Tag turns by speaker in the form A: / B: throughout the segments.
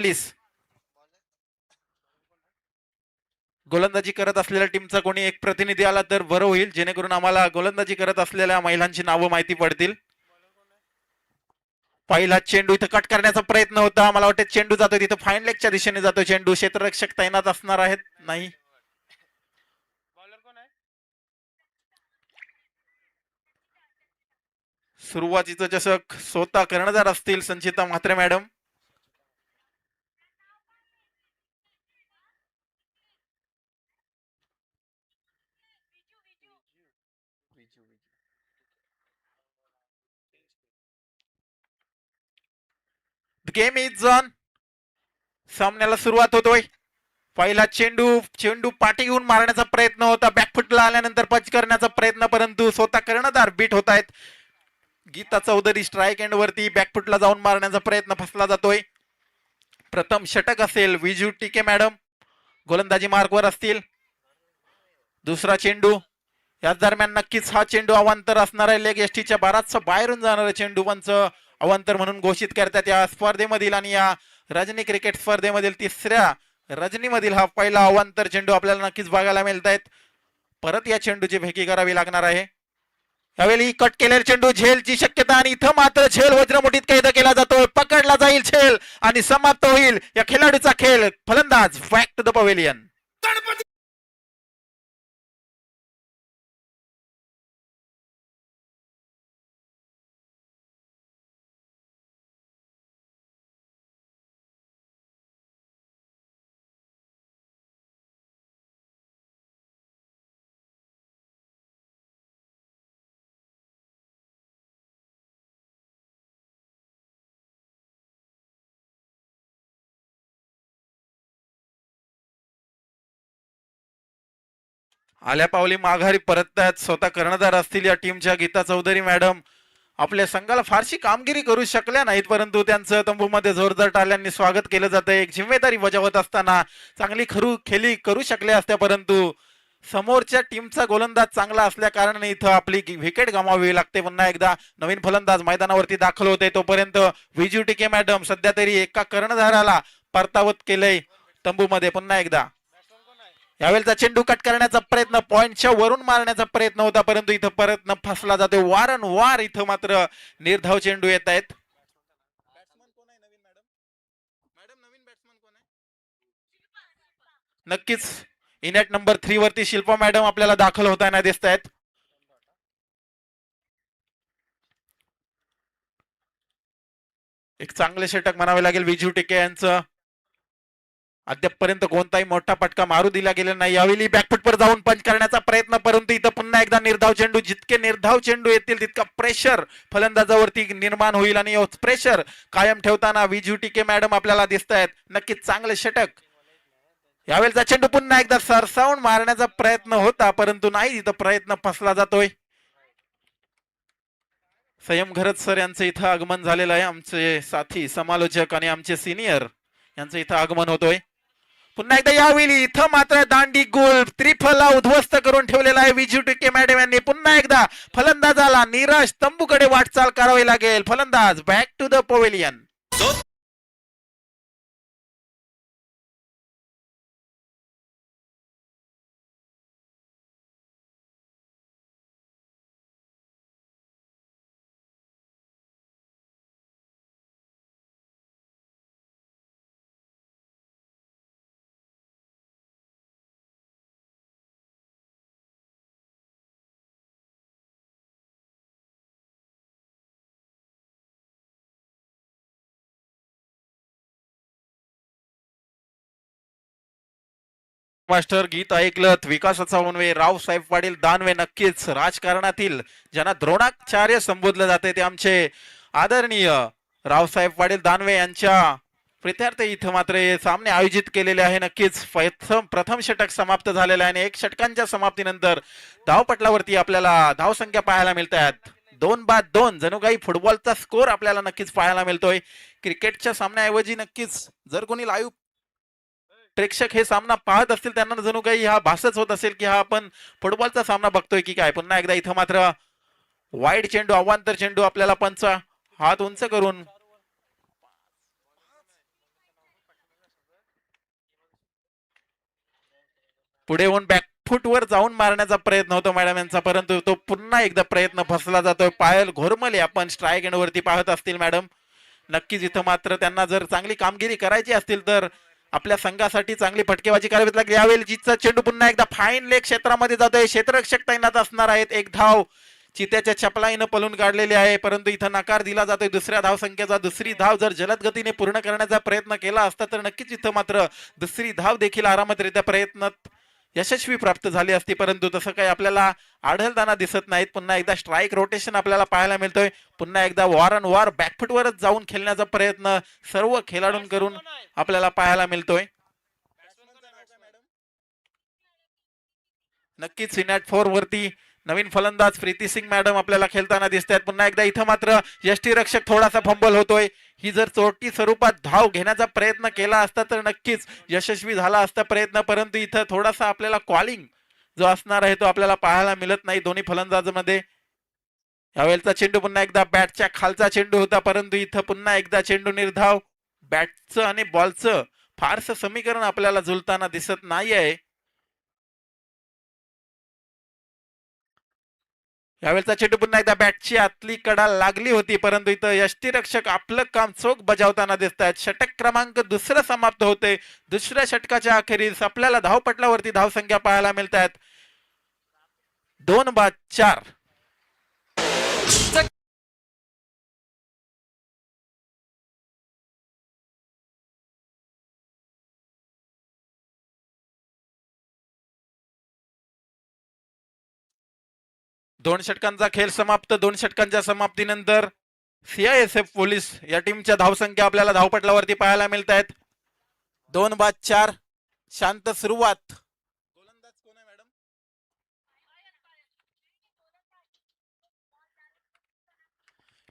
A: Please गोलंदाजी करत असलेल्या टीमचा कोणी एक प्रतिनिधी आला तर बरं होईल, जेणेकरून आम्हाला गोलंदाजी करत असलेल्या महिलांची नावं माहिती पडतील. पहिला चेंडू इथं कट करण्याचा प्रयत्न होता. मला वाटतं चेंडू जातो तिथं फाईन लेगच्या दिशेने जातो चेंडू. क्षेत्ररक्षक तैनात असणार आहेत. नाही, सुरुवातीचं चषक स्वतः कर्णधार असतील Sanchita Mhatre madam. Game is on. सामन्याला सुरुवात होतोय. पहिला चेंडू चेंडू पाठी घेऊन मारण्याचा प्रयत्न होता. बॅकफुटला आल्यानंतर पंच करण्याचा प्रयत्न, परंतु स्वतः कर्णधार बीट होत आहेत. गीता चौधरी स्ट्राईक एंड वरती बॅकफुटला जाऊन मारण्याचा प्रयत्न फसला जातोय. प्रथम षटक असेल. विजू टिके मॅडम गोलंदाजी मार्कवर असतील. दुसरा चेंडू याच दरम्यान नक्कीच हा चेंडू अवांतर असणार आहे. लेग एसटीच्या बाराचा बाहेरून जाणारा चेंडू पंच अवांतर म्हणून घोषित करतात या स्पर्धेमधील. आणि या रजनी क्रिकेट स्पर्धेमधील तिसऱ्या रजनीमधील हा पहिला अवांतर चेंडू आपल्याला नक्कीच बघायला मिळत आहेत. परत या चेंडूची भेकी करावी लागणार आहे. यावेळी कट केलेला चेंडू झेलची शक्यता, आणि इथं मात्र झेल वज्रमुठीत कैद केला जातोय. पकडला जाईल झेल आणि समाप्त होईल या खेळाडूचा खेळ. फलंदाज बॅक टू द पवेलियन. आल्या पावली माघारी परततायत स्वतः कर्णधार असतील या टीमच्या गीता चौधरी मॅडम. आपल्या संघाला फारशी कामगिरी करू शकल्या नाहीत, परंतु त्यांचं तंबूमध्ये जोरदार टाळ्यांनी स्वागत केलं जातं. एक जिम्मेदारी बजावत असताना चांगली खेळी करू शकल्या असत्या, परंतु समोरच्या टीमचा गोलंदाज चांगला असल्या कारणाने इथं आपली विकेट गमावावी लागते. पुन्हा एकदा नवीन फलंदाज मैदानावरती दाखल होते. तोपर्यंत विजू टिके मॅडम सध्या तरी एका कर्णधाराला परतावत केलंय तंबूमध्ये. पुन्हा एकदा यावेळेचा चेंडू कट करण्याचा प्रयत्न, पॉइंटच्या वरून मारण्याचा प्रयत्न होता, परंतु इथं प्रयत्न फसला जातो. वारंवार इथं मात्र निर्धाव चेंडू येत आहेत. नक्कीच इनेट नंबर 3 वरती शिल्पा मॅडम आपल्याला दाखल होताना दिसत आहेत. एक चांगले षटक म्हणावे लागेल विजू टिके यांचं. अद्यापपर्यंत कोणताही मोठा फटका मारू दिला गेला नाही. यावेळी बॅकफुटवर जाऊन पंच करण्याचा प्रयत्न, परंतु इथं पुन्हा एकदा निर्धाव चेंडू. जितके निर्धाव चेंडू येतील तितका प्रेशर फलंदाजावरती निर्माण होईल, आणि प्रेशर कायम ठेवताना विजू टिके मॅडम आपल्याला दिसत आहेत. नक्कीच चांगले षटक. यावेळेचा चेंडू पुन्हा एकदा सरसावून मारण्याचा प्रयत्न होता, परंतु नाही, इथं प्रयत्न फसला जातोय. संयम घरत सर यांचं इथं आगमन झालेलं आहे. आमचे साथी समालोचक आणि आमचे सिनियर यांचं इथं आगमन होतोय. पुन्हा एकदा यावेळी इथं मात्र दांडी गोल त्रिफला उद्ध्वस्त करून ठेवलेला आहे विजू टिके मॅडम यांनी. पुन्हा एकदा फलंदाजाला निराश तंबूकडे वाटचाल करावी लागेल. फलंदाज back to the pavilion. Master गीत ऐकलत. विकासाचा उन्वे रावसाहेब पाटील दानवे. नक्कीच राजकारणातील ज्यांना द्रोणाचार्य संबोधलं जाते ते आमचे आदरणीय रावसाहेब पाटील दानवे यांच्या प्रित्यार्थ इथं मात्र हे सामने आयोजित केलेले आहे. नक्कीच प्रथम षटक समाप्त झालेलं आहे, आणि 1 षटकांच्या समाप्तीनंतर धावपटलावरती आपल्याला धावसंख्या पाहायला मिळतात 2-2. जणू काही फुटबॉलचा स्कोर आपल्याला नक्कीच पाहायला मिळतोय. क्रिकेटच्या सामन्याऐवजी नक्कीच जर कोणी लाईव्ह प्रेक्षक हे सामना पाहत असतील त्यांना जणू काही हा भासच होत असेल की हा आपण फुटबॉलचा सामना बघतोय की काय. पुन्हा एकदा इथं मात्र वाईड चेंडू, अवांतर चेंडू आपल्याला पंच हात उंच करून पुढे येऊन बॅकफुटवर जाऊन मारण्याचा प्रयत्न होतो मॅडम यांचा, परंतु तो पुन्हा एकदा प्रयत्न फसला जातोय. पायल घोरमले आपण स्ट्राईक एंड वरती पाहत असतील मॅडम. नक्कीच इथं मात्र त्यांना जर चांगली कामगिरी करायची असतील तर आपल्या संघासाठी चांगली फटकेबाजी करावी लागेल. यावेळी जीतचा चेंडू पुन्हा एकदा फाईन लेग क्षेत्रामध्ये जातोय. क्षेत्ररक्षक तैनात असणार आहेत. एक धाव चित्याच्या चपलाईनं पळून काढलेली आहे, परंतु इथं नकार दिला जातोय दुसऱ्या धाव संख्येचा. दुसरी धाव जर जलद गतीने पूर्ण करण्याचा प्रयत्न केला असता तर नक्कीच इथं मात्र दुसरी धाव देखील आरामातरित्या प्रयत्नात यशस्वी प्राप्त झाली असती, परंतु तसं काही आपल्याला आढळताना दिसत नाहीत. पुन्हा एकदा स्ट्राईक रोटेशन आपल्याला पाहायला मिळतोय. पुन्हा एकदा वारंवार बॅकफुटवरच जाऊन खेळण्याचा प्रयत्न सर्व खेळाडूंकडून आपल्याला पाहायला मिळतोय. नक्कीच सिनॅट 4 वरती नवीन फलंदाज प्रीती सिंग मॅडम आपल्याला खेळताना दिसत आहेत. पुन्हा एकदा इथं मात्र यष्टीरक्षक थोडासा फंबल होतोय. ही जर चोरटी स्वरूपात धाव घेण्याचा प्रयत्न केला असता तर नक्कीच यशस्वी झाला असता प्रयत्न, परंतु इथं थोडासा आपल्याला कॉलिंग जो असणार आहे तो आपल्याला पाहायला मिळत नाही दोन्ही फलंदाजांमध्ये. यावेळेचा चेंडू पुन्हा एकदा बॅटच्या खालचा चेंडू होता, परंतु इथं पुन्हा एकदा चेंडू निर्धाव. बॅटचं आणि बॉलचं फारसं समीकरण आपल्याला जुळताना दिसत नाही आहे. यावेळेचा चेंडू पुन्हा एकदा बॅटची आतली कडा लागली होती, परंतु इथं यष्टीरक्षक आपलं काम चोख बजावताना दिसत आहेत. षटक क्रमांक दुसरं समाप्त होते. दुसऱ्या षटकाच्या अखेरीस आपल्याला धावपटलावरती धावसंख्या पाहायला मिळत आहेत 2-4. दोन षटकांचा खेळ समाप्त. दोन षटकांच्या समाप्तीनंतर CISF पोलीस या टीमच्या धावसंख्या आपल्याला धावपटलावरती पाहायला मिळत आहेत 2-4. शांत सुरुवात. गोलंदाज कोण आहे मॅडम?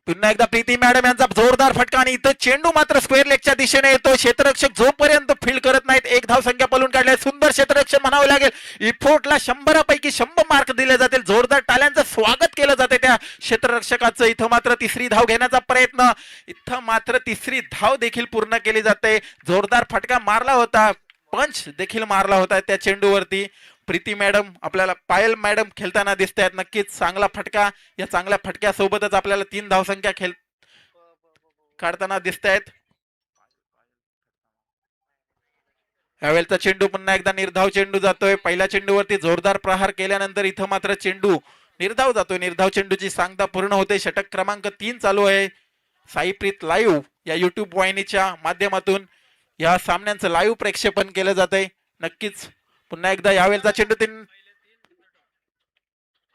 A: पुन्हा एकदा प्रीती मॅडम यांचा जोरदार फटका आणि इथं चेंडू मात्र स्क्वेअर लेगच्या दिशेने येतो. क्षेत्ररक्षक जोपर्यंत फील्ड करत नाहीत एक धाव संख्या पळून काढल्या. सुंदर क्षेत्ररक्षण म्हणावं लागेल. इफोर्टला 100पैकी 100 मार्क दिले जातील. जोरदार टाळ्यांचं स्वागत केलं जाते त्या क्षेत्ररक्षकाचं. इथं मात्र तिसरी धाव घेण्याचा प्रयत्न. इथं मात्र तिसरी धाव देखील पूर्ण केली जाते. जोरदार फटका मारला होता, पंच देखील मारला होता त्या चेंडूवरती. प्रीती मॅडम आपल्याला पायल मॅडम खेळताना दिसत आहेत. नक्कीच चांगला फटका. या चांगल्या फटक्यासोबतच आपल्याला 3 धावसंख्या खेळ काढताना दिसत आहेत. यावेळेचा चेंडू पुन्हा एकदा निर्धाव चेंडू जातोय. पहिल्या चेंडूवरती जोरदार प्रहार केल्यानंतर इथं मात्र चेंडू निर्धाव जातोय. निर्धाव चेंडूची सांगता पूर्ण होते. षटक क्रमांक 3 चालू आहे. साईप्रीत लाईव्ह या युट्यूब वाहिनीच्या माध्यमातून या सामन्यांचं लाईव्ह प्रेक्षेपण केलं जातंय. नक्कीच पुन्हा एकदा यावेळेचा चेंडू 3.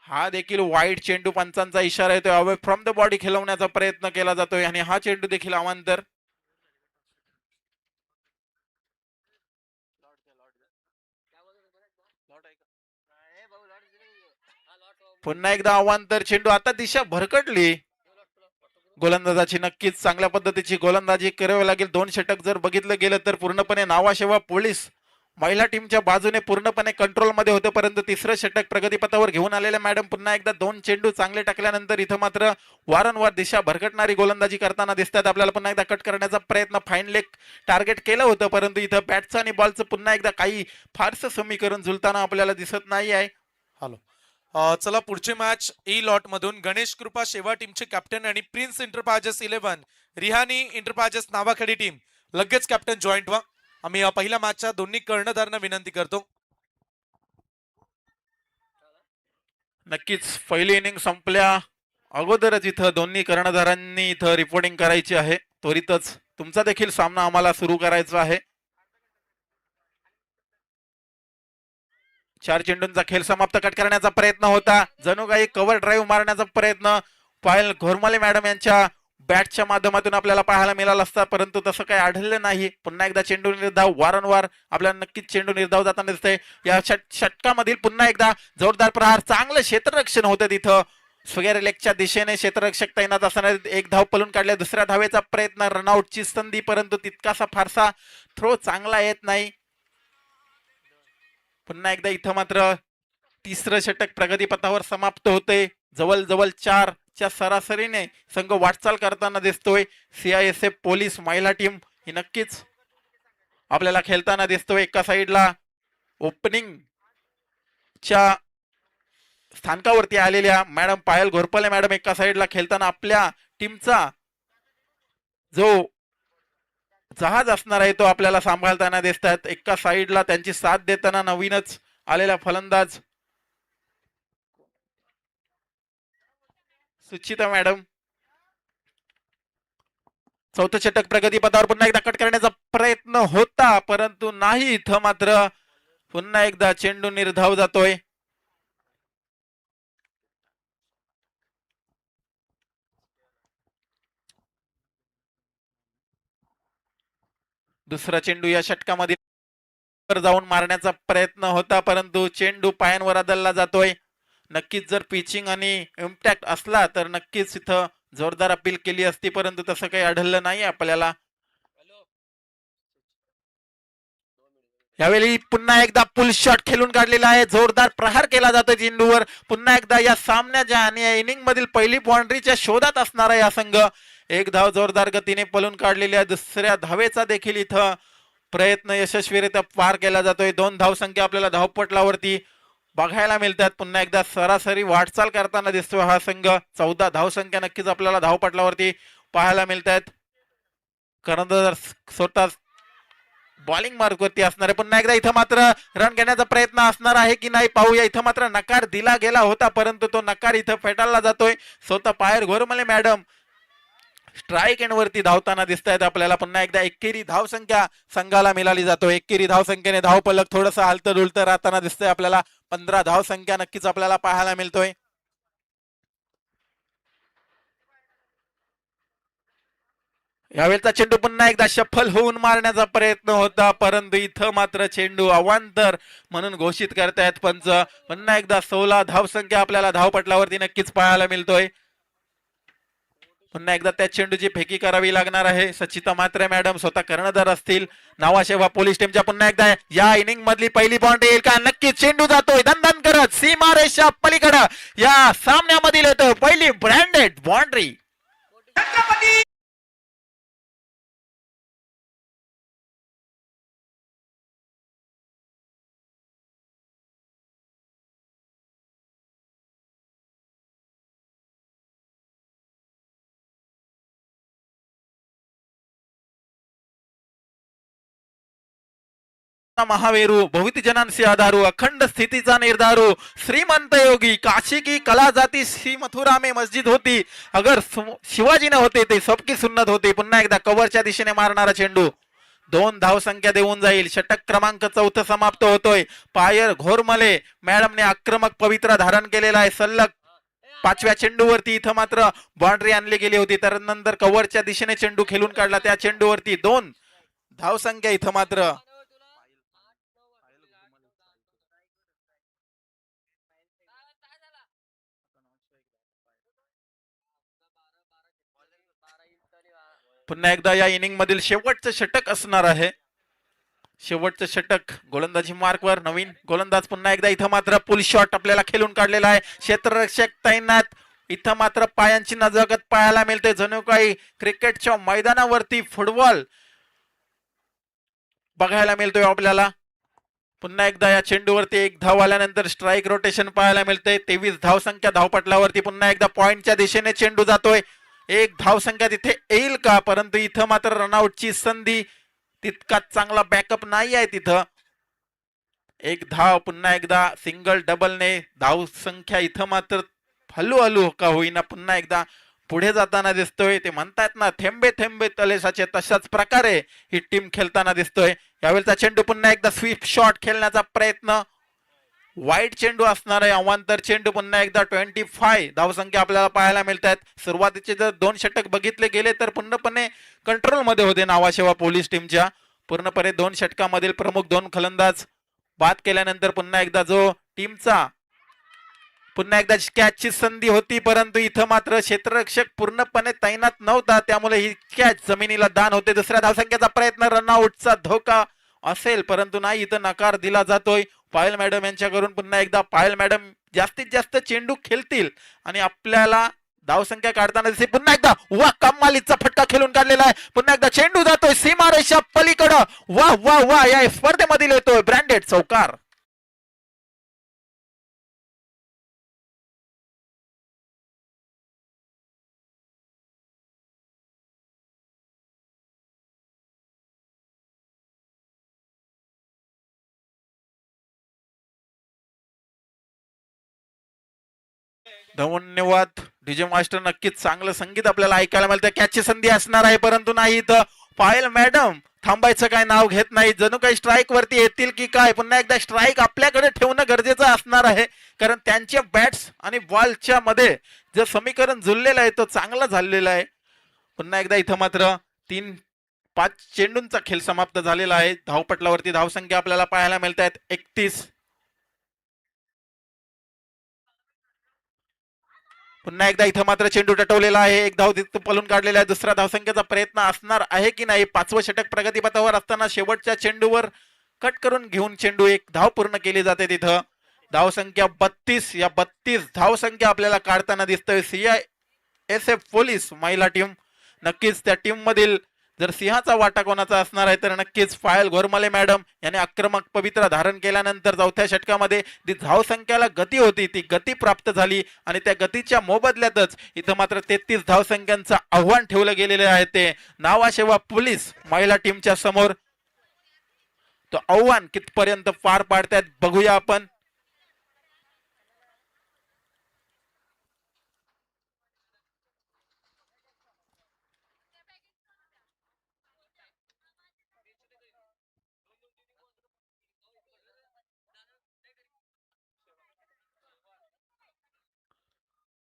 A: हा देखील वाईट चेंडू पंचांचा इशारा येतोय. अवे फ्रॉम द बॉडी खेळवण्याचा प्रयत्न केला जातोय आणि हा चेंडू देखील अवांतर. पुन्हा एकदा अवांतर चेंडू. आता दिशा भरकटली गोलंदाजाची. नक्कीच चांगल्या पद्धतीची गोलंदाजी करावी लागेल. 2 षटक जर बघितलं गेलं तर पूर्णपणे नावाशेवा पोलीस महिला टीमच्या बाजूने पूर्णपणे कंट्रोलमध्ये होते, परंतु तिसरं षटक प्रगतीपथावर घेऊन आलेले मॅडम पुन्हा एकदा 2 चेंडू चांगले टाकल्यानंतर इथं मात्र वारंवार दिशा भरकटणारी गोलंदाजी करताना दिसतात. आपल्याला पुन्हा एकदा कट करण्याचा प्रयत्न फाईन लेग टार्गेट केलं होतं, परंतु इथं बॅटचं आणि बॉलचं पुन्हा एकदा काही फारसं समीकरण जुळताना आपल्याला दिसत नाही आहे.
B: हॅलो, चला पुढची मॅच ई लॉट मधून गणेश कृपा शेवा टीमचे कॅप्टन आणि प्रिन्स इंटरपाजेस 11 रिहानी इंटरपाजेस नावाखेडी टीम लगेच कॅप्टन जॉईंट व्हा. आम्ही पहिल्या मॅचच्या दोन्ही कर्णधारांना विनंती करतो.
A: नक्कीच पहिली इनिंग संपल्या अगोदरच इथं दोन्ही कर्णधारांनी इथं रिपोर्टिंग करायची आहे. त्वरितच तुमचा देखील सामना आम्हाला सुरू करायचा आहे. 4 चेंडूंचा खेळ समाप्त. कट करण्याचा प्रयत्न होता. जणू काही कव्हर ड्राईव्ह मारण्याचा प्रयत्न पायल घोरमले मॅडम यांच्या बॅटच्या माध्यमातून आपल्याला पाहायला मिळाला असता, परंतु तसं काही आढळलं नाही. पुन्हा एकदा चेंडू निर्धाव. वारंवार आपल्याला नक्कीच चेंडू निर्धाव जाताना दिसतंय. या षटकामधील पुन्हा एकदा जोरदार प्रहार. चांगलं क्षेत्ररक्षण होतं तिथं. स्क्वेअर लेगच्या दिशेने क्षेत्ररक्षक तैनात असताना एक धाव पळून काढल्या. दुसऱ्या धावेचा प्रयत्न. रनआउटची संधी, परंतु तितकासा फारसा थ्रो चांगला येत नाही. पुन्हा एकदा इथं मात्र तिसरं षटक प्रगतीपथावर समाप्त होते. जवळ 4च्या सरासरीने संघ वाटचाल करताना दिसतोय. CISF पोलीस महिला टीम ही नक्कीच आपल्याला खेळताना दिसतोय. एका साईडला ओपनिंग आउटच्या स्थानकावरती आलेल्या मॅडम पायल घोरपले मॅडम एका साईडला खेळताना आपल्या टीमचा जो जहाज असणार आहे तो आपल्याला सांभाळताना दिसतात. एका साईडला त्यांची साथ देताना नवीनच आलेला फलंदाज सुचिता मॅडम. चौथं षटक प्रगतीपथावर पुन्हा एकदा कट करण्याचा प्रयत्न होता परंतु नाही. इथं मात्र पुन्हा एकदा चेंडू निर्धाव जातोय. दुसरा चेंडू या षटकामध्ये जाऊन मारण्याचा प्रयत्न होता परंतु चेंडू पायांवर आदळला जातोय. नक्कीच जर पिचिंग आणि इम्पॅक्ट असला तर नक्कीच इथं जोरदार अपील केली असती परंतु तसं काही आढळलं नाही आपल्याला. यावेळी पुन्हा एकदा पुल शॉट खेळून काढलेला आहे. जोरदार प्रहार केला जातो चेंडूवर. पुन्हा एकदा या सामन्याच्या आणि या इनिंग मधील पहिली बाउंड्रीच्या शोधात असणारा या संघ. एक धाव जोरदार गतीने पळून काढलेली आहे. दुसऱ्या धावेचा देखील इथं प्रयत्न यशस्वीरित्या पार केला जातोय. 2 धावसंख्या आपल्याला धावपटलावरती बघायला मिळतात. पुन्हा एकदा सरासरी वाटचाल करताना दिसतोय हा संघ. 14 धावसंख्या नक्कीच आपल्याला धावपटलावरती पाहायला मिळतात. कर्णधार स्वतः बॉलिंग मार्कवरती असणार आहे. पुन्हा एकदा इथं मात्र रन घेण्याचा प्रयत्न असणार आहे की नाही पाहूया. इथं मात्र नकार दिला गेला होता परंतु तो नकार इथं फेटाळला जातोय. स्वतः पायर घोरमले मॅडम स्ट्राईक एंड वरती धावताना दिसत आहेत आपल्याला. पुन्हा एकदा एकेरी धावसंख्या संघाला मिळाली जातो. एकेरी धावसंख्येने धावपलक थोडंसं हलतं डुलतं राहताना दिसतंय आपल्याला. 15 धावसंख्या नक्कीच आपल्याला पाहायला मिळतोय. यावेळेचा चेंडू पुन्हा एकदा सफल होऊन मारण्याचा प्रयत्न होता परंतु इथं मात्र चेंडू अवांतर म्हणून घोषित करतायत पंच. पुन्हा एकदा 16 धावसंख्या आपल्याला धावपटलावरती नक्कीच पाहायला मिळतोय. पुन्हा एकदा त्या चेंडूची फेकी करावी लागणार आहे. सचिता मात्रे मॅडम स्वतः कर्णधार असतील. नावाशेवा पोलीस टीमच्या पुन्हा एकदा या इनिंग मधली पहिली बाउंड्री येईल का? नक्कीच चेंडू जातोय दणदण करत सीमारेषा पलीकडे. या सामन्यामधील येतोय पहिली ब्रँडेड बाउंड्री. महावेरू बहुविध जनांसी आधारू अखंड स्थितीचा निर्धारू श्रीमंत योगी काशी की कला जाती श्री मथुरा में मस्जिद होती अगर शिवाजी ने होते ते सबकी सुन्नत होती. पुन्हा एकदा कव्हरच्या दिशेने मारणारा चेंडू 2 धावसंख्या देऊन जाईल. षटक क्रमांक 4 समाप्त होतोय. पायर घोरमले मॅडमने आक्रमक पवित्रा धारण केलेला आहे. सलग 5व्या चेंडूवरती इथं मात्र बाउंड्री आणली गेली होती तर नंतर कव्हरच्या दिशेने चेंडू खेळून काढला. त्या चेंडूवरती 2 धावसंख्या इथं मात्र पुन्हा एकदा या इनिंग मधील शेवटचं षटक असणार आहे. शेवटचं षटक गोलंदाजी मार्कवर नवीन गोलंदाज. पुन्हा एकदा इथं मात्र पुल शॉट आपल्याला खेळून काढलेला आहे. क्षेत्ररक्षक तैनात. इथं मात्र पायांची नजाकत पाहायला मिळते. जणू काही क्रिकेटच्या मैदानावरती फुटबॉल बघायला मिळतोय आपल्याला. पुन्हा एकदा या चेंडूवरती 1 धाव आल्यानंतर स्ट्राईक रोटेशन पाहायला मिळते. 23 धावसंख्या धावपटलावरती. पुन्हा एकदा पॉइंटच्या दिशेने चेंडू जातोय. 1 धावसंख्या तिथे येईल का? परंतु इथं मात्र रनआउटची संधी. तितका चांगला बॅकअप नाही आहे तिथं. 1 धाव. पुन्हा एकदा सिंगल डबलने धावसंख्या इथं मात्र हलू का होईना पुन्हा एकदा पुढे जाताना दिसतोय. ते म्हणतात ना थेंबे थेंबे तले साचे तशाच प्रकारे ही टीम खेळताना दिसतोय. यावेळेचा चेंडू पुन्हा एकदा स्वीप शॉट खेळण्याचा प्रयत्न. वाईट चेंडू असणार आहे. अवांतर चेंडू. पुन्हा एकदा 25 धावसंख्या आपल्याला पाहायला मिळतात. सुरुवातीचे जर 2 षटक बघितले गेले तर पूर्णपणे कंट्रोल मध्ये होते नावाशेवा पोलीस टीमच्या. पूर्णपणे 2 षटकामधील प्रमुख 2 फलंदाज बाद केल्यानंतर पुन्हा एकदा जो टीमचा पुन्हा एकदा कॅचची संधी होती परंतु इथं मात्र क्षेत्ररक्षक पूर्णपणे तैनात नव्हता त्यामुळे ही कॅच जमिनीला दान होते. दुसऱ्या धावसंख्येचा प्रयत्न. रनआउटचा धोका असेल परंतु नाही. इथं नकार दिला जातोय पायल मॅडम यांच्याकडून. पुन्हा एकदा पायल मॅडम जास्तीत जास्त चेंडू खेळतील आणि आपल्याला धावसंख्या काढताना दिसते. पुन्हा एकदा वा कमालीचा फटका खेळून काढलेला आहे. पुन्हा एकदा चेंडू जातोय सीमारेषा पलीकडं. वा वा वा या स्पर्धेमधील येतोय ब्रँडेड चौकार. धन्यवाद डीजे मास्टर. नक्कीच चांगलं संगीत आपल्याला ऐकायला मिळतं. कॅचची संधी असणार आहे परंतु नाही इथं पायल मॅडम थांबायचं काय नाव घेत नाही. जणू काही स्ट्राईक वरती येतील की काय. पुन्हा एकदा स्ट्राईक आपल्याकडे ठेवणं गरजेचं असणार आहे कारण त्यांच्या बॅट्स आणि बॉलच्या मध्ये जे समीकरण जुळलेलं आहे तो चांगला झालेला आहे. पुन्हा एकदा इथं मात्र 3-5 चेंडूंचा खेळ समाप्त झालेला आहे. धावपटलावरती धावसंख्या आपल्याला पाहायला मिळत आहेत 31. पुन्हा एकदा इथं मात्र चेंडू टटवलेला आहे. एक धाव तिथं पलून काढलेला आहे. दुसरा धावसंख्येचा प्रयत्न असणार आहे की नाही. 5वं षटक प्रगतीपथावर असताना शेवटच्या चेंडूवर कट करून घेऊन चेंडू एक धाव पूर्ण केली जाते. तिथं धावसंख्या 32. या 32 धावसंख्या आपल्याला काढताना दिसतोय CISF पोलीस महिला टीम. नक्कीच त्या टीम मधील जर सिंहाचा वाटा कोणाचा असणार आहे तर नक्कीच पायल घोरमले मॅडम यांनी आक्रमक पवित्रा धारण केल्यानंतर चौथ्या षटकामध्ये जी धावसंख्याला गती होती ती गती प्राप्त झाली आणि त्या गतीच्या मोबदल्यातच इथं मात्र 33 धावसंख्यांचं आव्हान ठेवलं गेलेलं आहे. ते नावाशेवा पोलीस महिला टीमच्या समोर. तो आव्हान कितपर्यंत पार पाडतायत बघूया आपण.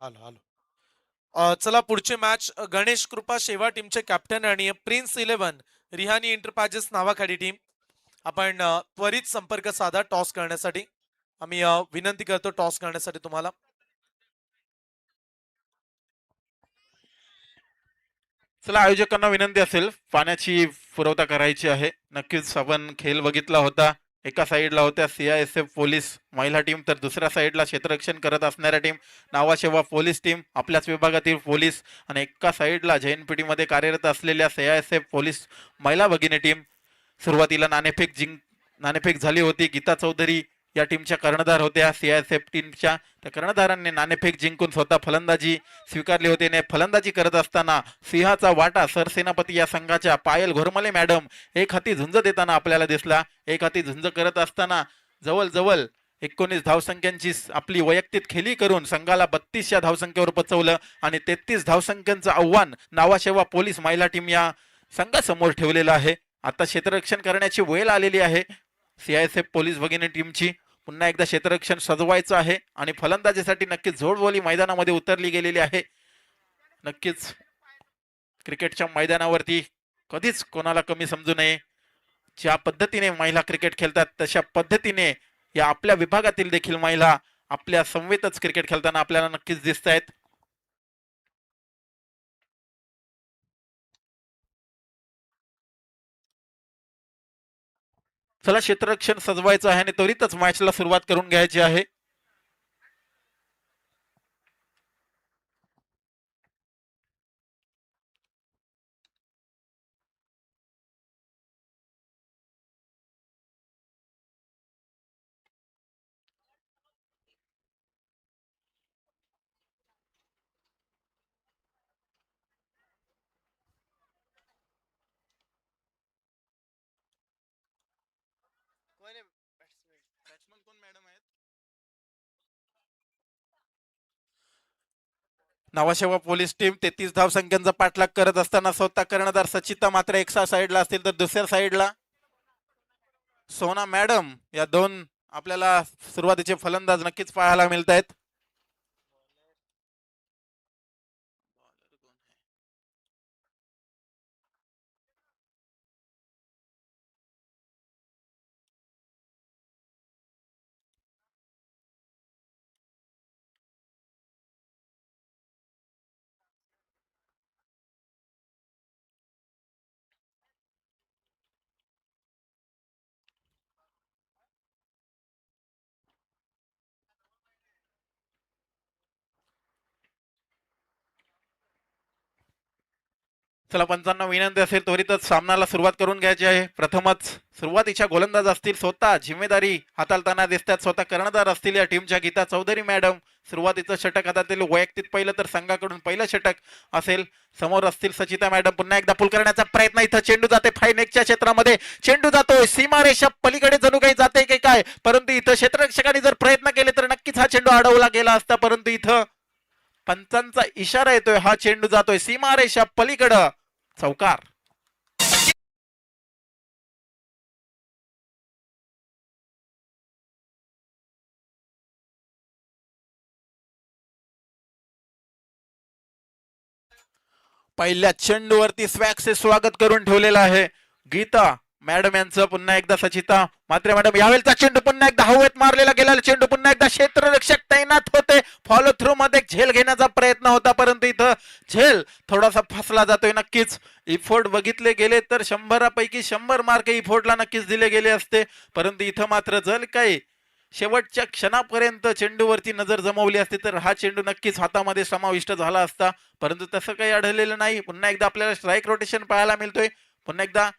B: आलो आलो. चला पुढची मॅच गणेश कृपा शेवा टीमचे कॅप्टन आणि प्रिन्स 11 रिहानी इंटरपाजेस नावाखाली टीम. आपण त्वरित संपर्क साधा टॉस करण्यासाठी. आम्ही विनंती करतो टॉस करण्यासाठी तुम्हाला.
A: चला आयोजकांना विनंती असेल पाण्याची पुरवठा करायची आहे. नक्कीच आपण खेळ बघितला होता. एका साईडला होत्या CISF पोलीस महिला टीम तर दुसऱ्या साईडला क्षेत्ररक्षण करत असणाऱ्या टीम नावाशेवा पोलीस टीम आपल्याच विभागातील पोलीस आणि एका साईडला JNPT मध्ये कार्यरत असलेल्या CISF पोलीस महिला भगिनी टीम. सुरुवातीला नाणेफेक झाली होती. गीता चौधरी या टीमच्या कर्णधार होत्या. CISF टीमच्या त्या कर्णधारांनी नाणेफेक जिंकून स्वतः फलंदाजी स्वीकारली होती. ने फलंदाजी करत असताना सिंहाचा वाटा सरसेनापती या संघाच्या पायल घोरमले मॅडम एक हाती झुंज देताना आपल्याला दिसला. एक हाती झुंज करत असताना जवळ 19 धावसंख्यांची आपली वैयक्तिक खेळी करून संघाला 32 या धावसंख्येवर पचवलं आणि 33 धावसंख्यांचं आव्हान नावाशेवा पोलीस महिला टीम या संघासमोर ठेवलेलं आहे. आता क्षेत्ररक्षण करण्याची वेळ आलेली आहे CISF पोलीस भगिनी टीमची. पुन्हा एकदा क्षेत्ररक्षण सजवायचं आहे आणि फलंदाजीसाठी नक्कीच जोडबोली मैदानामध्ये उतरली गेलेली आहे. नक्कीच क्रिकेटच्या मैदानावरती कधीच कोणाला कमी समजू नये. ज्या पद्धतीने महिला क्रिकेट खेळतात तशा पद्धतीने या आपल्या विभागातील देखील महिला आपल्या समवेतच क्रिकेट खेळताना आपल्याला नक्कीच दिसत आहेत. चला क्षेत्ररक्षण सजवायचं आहे आणि त्वरितच मॅचला सुरुवात करून घ्यायची आहे. नावाशेवा पोलीस टीम 33 धावसंख्यांचा पाठलाग करत असताना स्वतः कर्णधार सचिता मात्र एका साईडला असतील तर दुसऱ्या साईडला सोना मॅडम या दोन आपल्याला सुरुवातीचे फलंदाज नक्कीच पाहायला मिळत आहेत. चला पंचांना विनंती असेल त्वरितच सामन्याला सुरुवात करून घ्यायची आहे. प्रथमच सुरुवातीच्या गोलंदाज असतील स्वतः जिम्मेदारी हाताळताना दिसतात. स्वतः कर्णधार असतील या टीमच्या गीता चौधरी मॅडम. सुरुवातीचं षटक हातातील वैयक्तिक पहिलं तर संघाकडून पहिलं षटक असेल. समोर असतील सचिता मॅडम. पुन्हा एकदा पुल करण्याचा प्रयत्न. इथं चेंडू जाते फायनेकच्या क्षेत्रामध्ये. चेंडू जातोय सीमारेषा पलीकडे जणू काही जाते की काय परंतु इथं क्षेत्ररक्षकांनी जर प्रयत्न केले तर नक्कीच हा चेंडू अडवला गेला असता परंतु इथं पंचांचा इशारा येतोय, हा चेंडू जातोय सीमारेषा पलीकडं, चौकार. पहिल्या चेंडूवरती स्वॅगचे स्वागत करून ठेवलेलं आहे गीता मॅडम यांचं. पुन्हा एकदा सचिता मात्र मॅडम, यावेळेचा चेंडू पुन्हा एकदा हवेत मारलेला गेलेला चेंडू पुन्हा एकदा क्षेत्ररक्षक तैनात होते. फॉलो थ्रू मध्ये झेल घेण्याचा प्रयत्न होता, परंतु इथं झेल थोडासा फसला जातोय. नक्कीच इफोर्ट बघितले गेले तर 100पैकी 100 मार्क इफोर्टला नक्कीच दिले गेले असते, परंतु इथं मात्र जर काही शेवटच्या क्षणापर्यंत चेंडूवरती नजर जमवली असती तर हा चेंडू नक्कीच हातामध्ये समाविष्ट झाला असता, परंतु तसं काही आढळलेलं नाही. पुन्हा एकदा आपल्याला स्ट्राईक रोटेशन पाहायला मिळतोय. पुन्हा एकदा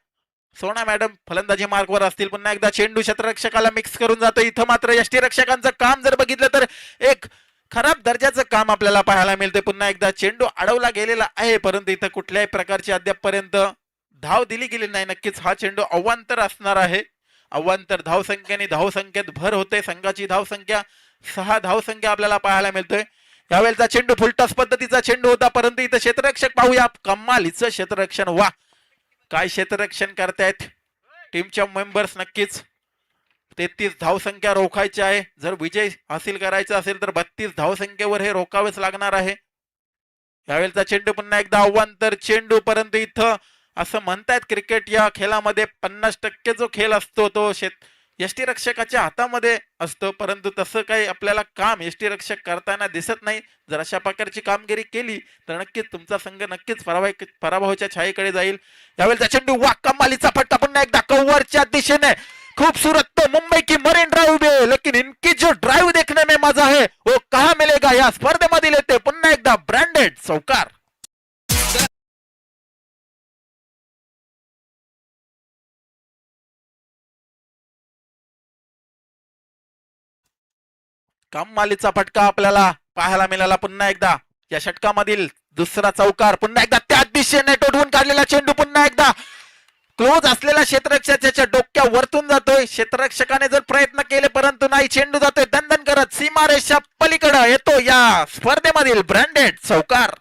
A: सोना मॅडम फलंदाजी मार्कवर असतील. पुन्हा एकदा चेंडू क्षेत्ररक्षकाला मिक्स करून जातो. इथं मात्र यष्टीरक्षकांचं काम जर बघितलं तर एक खराब दर्जाचं काम आपल्याला पाहायला मिळते. पुन्हा एकदा चेंडू अडवला गेलेला आहे, परंतु इथं कुठल्याही प्रकारची अद्यापपर्यंत धाव दिली गेली नाही. नक्कीच हा चेंडू अवांतर असणार आहे. अवांतर धावसंख्येने धावसंख्येत भर होते. संघाची धावसंख्या 6 धावसंख्या आपल्याला पाहायला मिळतोय. यावेळेचा चेंडू फुलटॉस पद्धतीचा चेंडू होता, परंतु इथं क्षेत्ररक्षक पाहूया. कमालीचं क्षेत्ररक्षण, वा काय क्षेत्ररक्षण करतायत टीमच्या मेंबर्स. नक्कीच 33 धावसंख्या रोखायची आहे. जर विजय हासिल करायचा असेल तर 32 धावसंख्येवर हे रोखावेच लागणार आहे. यावेळेचा चेंडू पुन्हा एकदा अवांतर चेंडू, परंतु इथं असं म्हणतायत क्रिकेट या खेळामध्ये 50% जो खेळ असतो तो यष्टीरक्षकाच्या हातामध्ये असतो, परंतु तसं काही आपल्याला काम यष्टीरक्षक करताना दिसत नाही. जर अशा प्रकारची कामगिरी केली तर नक्कीच तुमचा संघ नक्कीच पराभवाच्या छायेकडे जाईल. यावेळेचा चेंडू, वा कमालीचा फटका पुन्हा एकदा कव्हरच्या दिशेने. खूबसूरत तो मुंबई की मरीन ड्राइव भी, लेकिन इनकी जो ड्राइव देखने में मजा है वो कहां मिलेगा या स्पर्धेमध्ये येते. पुन्हा एकदा ब्रँडेड, चौकार. कमालीचा फटका आपल्याला पाहायला मिळाला. पुन्हा एकदा या षटकामधील दुसरा चौकार. पुन्हा एकदा त्या दिशेने टोडवून काढलेला चेंडू पुन्हा एकदा क्लोज असलेला क्षेत्ररक्षकाच्या डोक्या वरतून जातोय. क्षेत्ररक्षकाने जर प्रयत्न केले परंतु नाही. चेंडू जातोय दणदण करत सीमारेषा पलीकडे येतो. या स्पर्धेमधील ब्रँडेड, चौकार.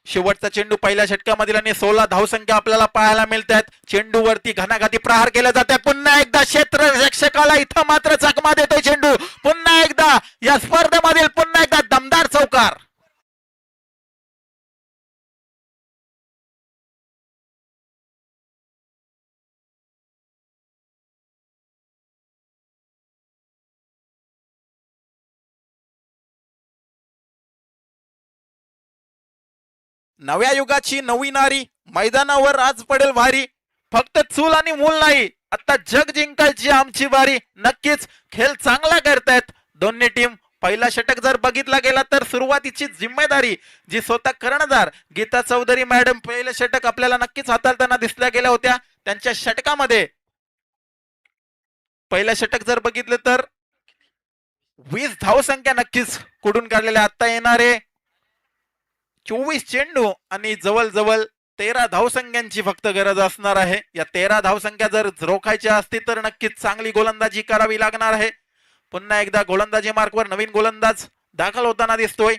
A: शेवटचा चेंडू पहिल्या षटकामधील आणि 16 धावसंख्या आपल्याला पाहायला मिळतात. चेंडूवरती घणाघाती प्रहार केले जातात. पुन्हा एकदा क्षेत्ररक्षकाला इथं मात्र चकमा देतोय चेंडू. पुन्हा एकदा या स्पर्धेमधील पुन्हा एकदा दमदार चौकार. नव्या युगाची नवी नारी मैदानावर आज पडेल भारी. फक्त चूल आणि मूल नाही, आता जग जिंकायची आमची बारी. नक्कीच खेळ चांगला करतायत दोन्ही टीम. पहिला षटक जर बघितला गेला तर सुरुवातीची जिम्मेदारी जी स्वतः कर्णधार गीता चौधरी मॅडम पहिलं षटक आपल्याला नक्कीच हाताळताना दिसल्या गेल्या होत्या. त्यांच्या षटकामध्ये पहिलं षटक जर बघितलं तर 20 धावसंख्या नक्कीच कुठून काढलेल्या. आता येणारे 24 चेंडू आणि जवळजवळ 13 धावसंख्यांची फक्त गरज असणार आहे. या 13 धावसंख्या जर रोखायच्या असतील तर नक्कीच चांगली गोलंदाजी करावी लागणार आहे. पुन्हा एकदा गोलंदाजी मार्कवर नवीन गोलंदाज दाखल होताना दिसतोय.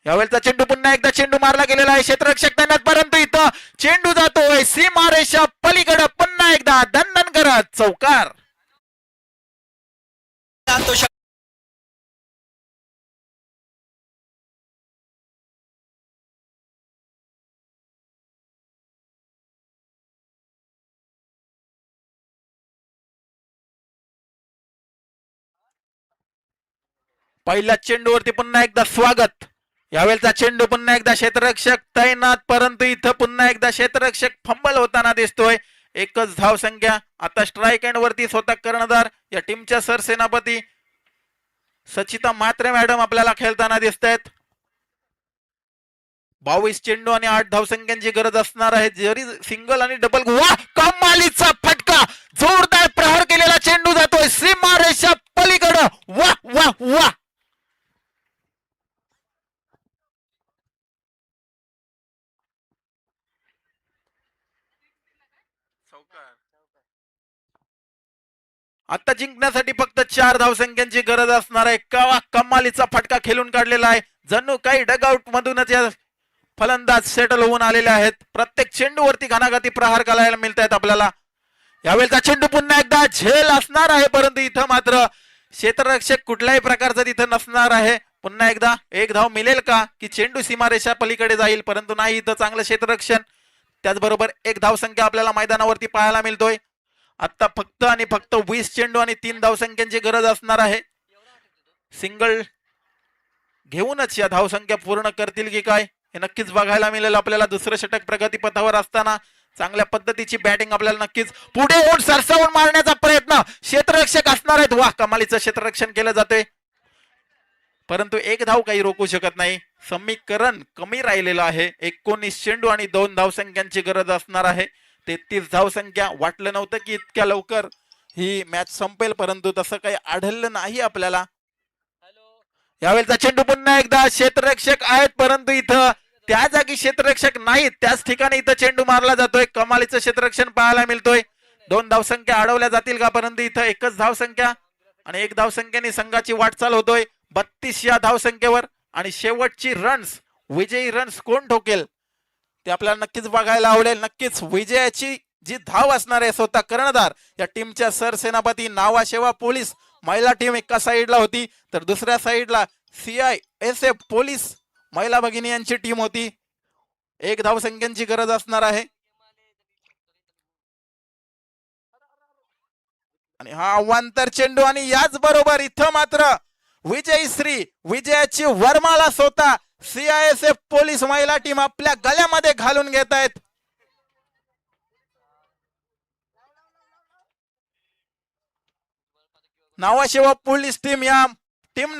A: यावेळेचा चेंडू पुन्हा एकदा चेंडू मारला गेलेला आहे क्षेत्ररक्षक तैनात, परंतु इथं चेंडू जातोय सीमारेषा पलीकडे. पुन्हा एकदा दणदण करत, चौकार. पहिल्या चेंडूवरती पुन्हा एकदा स्वागत. यावेळेचा चेंडू पुन्हा एकदा क्षेत्ररक्षक तैनात, परंतु इथं पुन्हा एकदा क्षेत्ररक्षक फंबल होताना दिसतोय. एकच धावसंख्या. आता स्ट्राईक एंड वरती स्वतः कर्णधार या टीमच्या सरसेनापती सचिता म्हात्रे मॅडम आपल्याला खेळताना दिसत आहेत. 22 चेंडू आणि 8 धावसंख्यांची गरज असणार आहे. जरी सिंगल आणि डबल, वा कमालीचा फटका. जोरदार प्रहार केलेला चेंडू जातोय सीमारेषा पलीकडं. वा वा वा. आता जिंकण्यासाठी फक्त 4 धावसंख्यांची गरज असणार आहे. कमालीचा फटका खेळून काढलेला आहे. जणू काही डगआउट मधूनच या फलंदाज सेटल होऊन आलेले आहेत. प्रत्येक चेंडूवरती घणाघाती प्रहार करायला मिळत आहेत आपल्याला. यावेळेचा चेंडू पुन्हा एकदा झेल असणार आहे, परंतु इथं मात्र क्षेत्ररक्षक कुठल्याही प्रकारचा तिथं नसणार आहे. पुन्हा एकदा एक धाव मिळेल का की चेंडू सीमारेषा पलीकडे जाईल, परंतु नाही, इथं चांगलं क्षेत्ररक्षण. त्याचबरोबर एक धावसंख्या आपल्याला मैदानावरती पाहायला मिळतोय. आता फक्त आणि फक्त 20 चेंडू आणि 3 धावसंख्यांची गरज असणार आहे. सिंगल घेऊनच या धावसंख्या पूर्ण करतील की काय हे नक्कीच बघायला मिळेल आपल्याला. दुसरं षटक प्रगतीपथावर असताना चांगल्या पद्धतीची बॅटिंग आपल्याला नक्कीच पुढे येऊन सरसावून मारण्याचा प्रयत्न क्षेत्ररक्षक असणार आहेत. वाह, कमालीचं क्षेत्ररक्षण केलं जाते, परंतु एक धाव काही रोखू शकत नाही. समीकरण कमी राहिलेलं आहे. 19 चेंडू आणि 2 धावसंख्यांची गरज असणार आहे. 33 धावसंख्या. वाटलं नव्हतं की इतक्या लवकर ही मॅच संपेल, परंतु तसं काही आढळलं नाही आपल्याला. यावेळेचा चेंडू पुन्हा एकदा क्षेत्ररक्षक आहेत, परंतु इथं त्या जागी क्षेत्ररक्षक नाहीत, त्याच ठिकाणी इथं चेंडू मारला जातोय. कमालीचं क्षेत्ररक्षण पाहायला मिळतोय. 2 धावसंख्या अडवल्या जातील का, परंतु इथं एकच धावसंख्या आणि 1 धावसंख्येने संघाची वाटचाल होतोय 32 या धावसंख्येवर. आणि शेवटची रन्स, विजयी रन्स कोण ठोकेल ते आपल्याला नक्कीच बघायला आवडेल. नक्कीच विजयाची जी धाव असणार आहे स्वतः कर्णधार या टीमच्या सरसेनापती नावाशेवा पोलीस महिला टीम एका साईडला होती, तर दुसऱ्या साईडला CISF पोलीस महिला भगिनी यांची टीम होती. 1 धावसंख्यांची गरज असणार आहे. आणि हा अवांतर चेंडू आणि याच बरोबर इथं मात्र विजयश्री, विजयाची वरमाला स्वतः CISF पोलीस महिला टीम आपल्या गळ्यामध्ये घालून घेत आहेत. नावाशेवा पोलीस टीम या टीमने